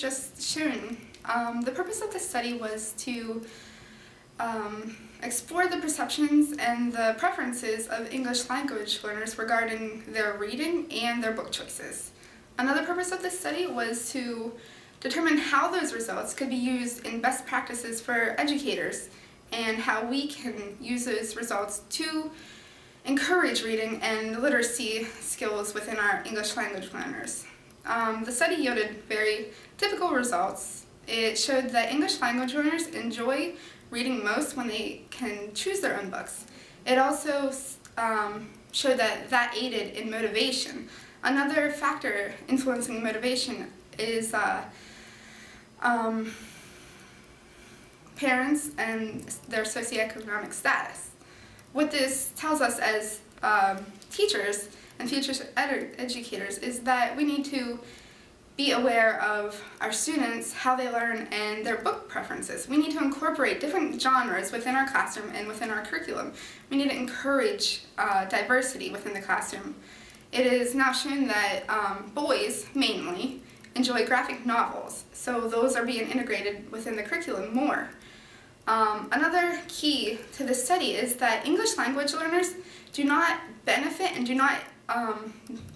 just shown, the purpose of this study was to explore the perceptions and the preferences of English language learners regarding their reading and their book choices. Another purpose of this study was to determine how those results could be used in best practices for educators and how we can use those results to encourage reading and literacy skills within our English language learners. The study yielded very typical results. It showed that English language learners enjoy reading most when they can choose their own books. It also showed that aided in motivation. Another factor influencing motivation is parents and their socioeconomic status. What this tells us as teachers and future educators is that we need to be aware of our students, how they learn, and their book preferences. We need to incorporate different genres within our classroom and within our curriculum. We need to encourage diversity within the classroom. It is now shown that boys, mainly, enjoy graphic novels, so those are being integrated within the curriculum more. Another key to this study is that English language learners do not benefit and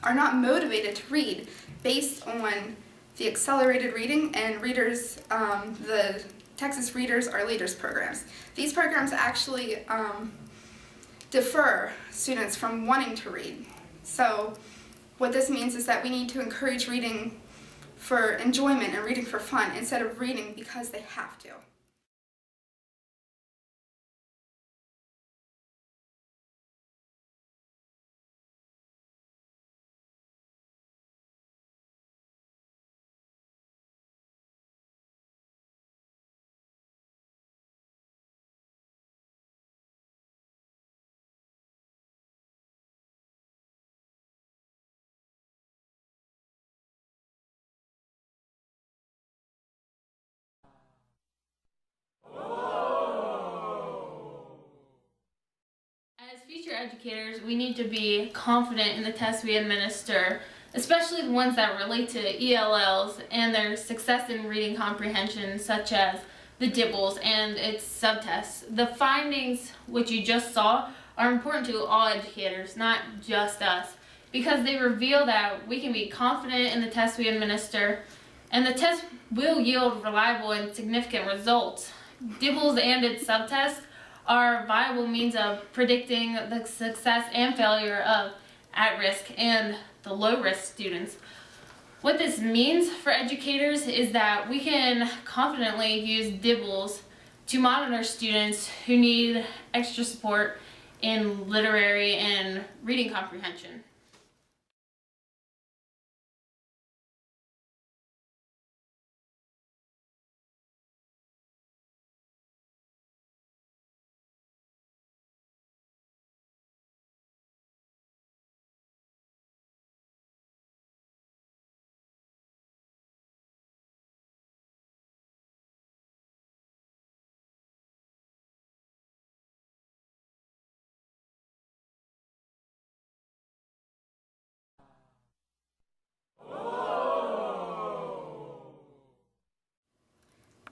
are not motivated to read based on the accelerated reading and readers, the Texas Readers Are Leaders programs. These programs actually defer students from wanting to read. So what this means is that we need to encourage reading for enjoyment and reading for fun instead of reading because they have to. As future educators, we need to be confident in the tests we administer, especially the ones that relate to ELLs and their success in reading comprehension, such as the DIBELS and its subtests. The findings which you just saw are important to all educators, not just us, because they reveal that we can be confident in the tests we administer, and the test will yield reliable and significant results. DIBELS and its subtests are viable means of predicting the success and failure of at-risk and the low-risk students. What this means for educators is that we can confidently use DIBELS to monitor students who need extra support in literary and reading comprehension.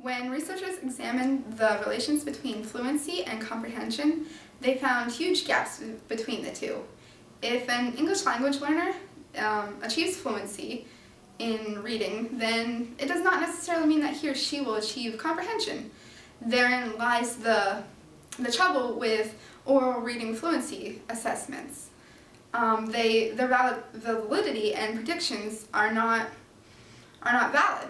When researchers examined the relations between fluency and comprehension, they found huge gaps between the two. If an English language learner achieves fluency in reading, then it does not necessarily mean that he or she will achieve comprehension. Therein lies the trouble with oral reading fluency assessments. Their validity and predictions are not valid.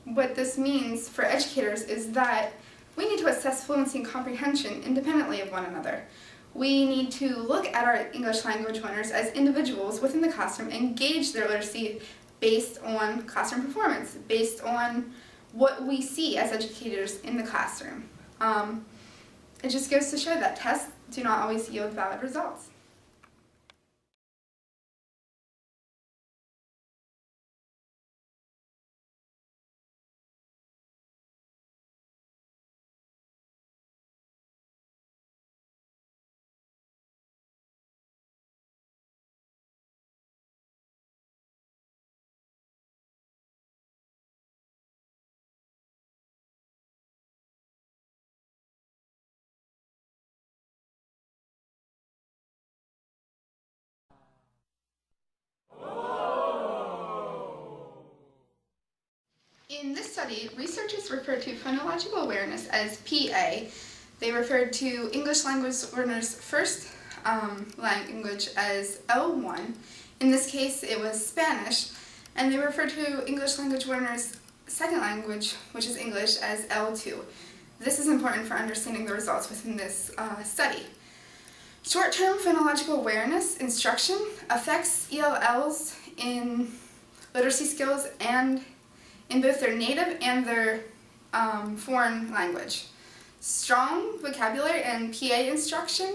What this means for educators is that we need to assess fluency and comprehension independently of one another. We need to look at our English language learners as individuals within the classroom and gauge their literacy based on classroom performance, based on what we see as educators in the classroom. It just goes to show that tests do not always yield valid results. In this study, researchers referred to phonological awareness as PA. They referred to English language learners' first language as L1. In this case, it was Spanish. And they referred to English language learners' second language, which is English, as L2. This is important for understanding the results within this study. Short-term phonological awareness instruction affects ELLs in literacy skills and in both their native and their foreign language. Strong vocabulary and PA instruction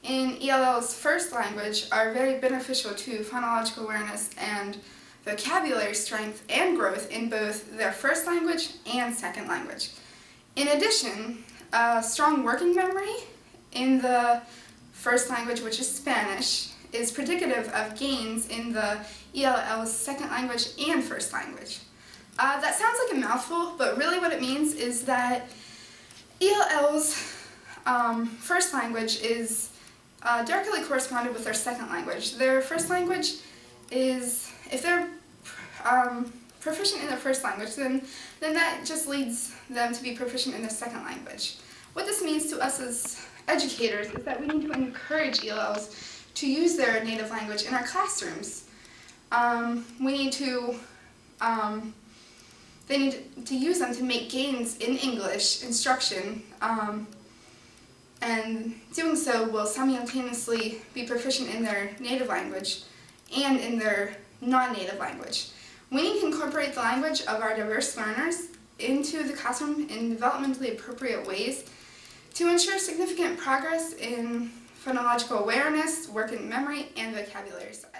in ELL's first language are very beneficial to phonological awareness and vocabulary strength and growth in both their first language and second language. In addition, strong working memory in the first language, which is Spanish, is predictive of gains in the ELL's second language and first language. That sounds like a mouthful, but really what it means is that ELL's first language is directly corresponded with their second language. Their first language is, if they're proficient in their first language, then that just leads them to be proficient in their second language. What this means to us as educators is that we need to encourage ELLs to use their native language in our classrooms. We need to They need to use them to make gains in English instruction, and doing so will simultaneously be proficient in their native language and in their non-native language. We need to incorporate the language of our diverse learners into the classroom in developmentally appropriate ways to ensure significant progress in phonological awareness, working memory, and vocabulary size.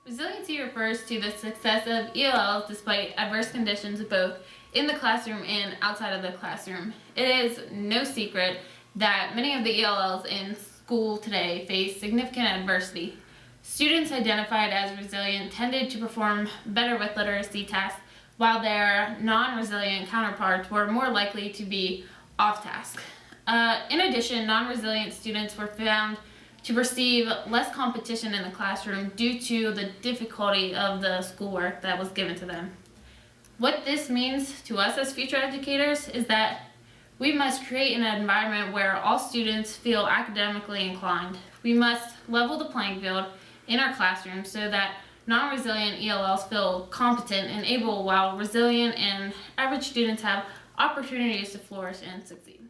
Resiliency refers to the success of ELLs despite adverse conditions both in the classroom and outside of the classroom. It is no secret that many of the ELLs in school today face significant adversity. Students identified as resilient tended to perform better with literacy tasks, while their non-resilient counterparts were more likely to be off task. In addition, non-resilient students were found to perceive less competition in the classroom due to the difficulty of the schoolwork that was given to them. What this means to us as future educators is that we must create an environment where all students feel academically inclined. We must level the playing field in our classrooms so that non-resilient ELLs feel competent and able, while resilient and average students have opportunities to flourish and succeed.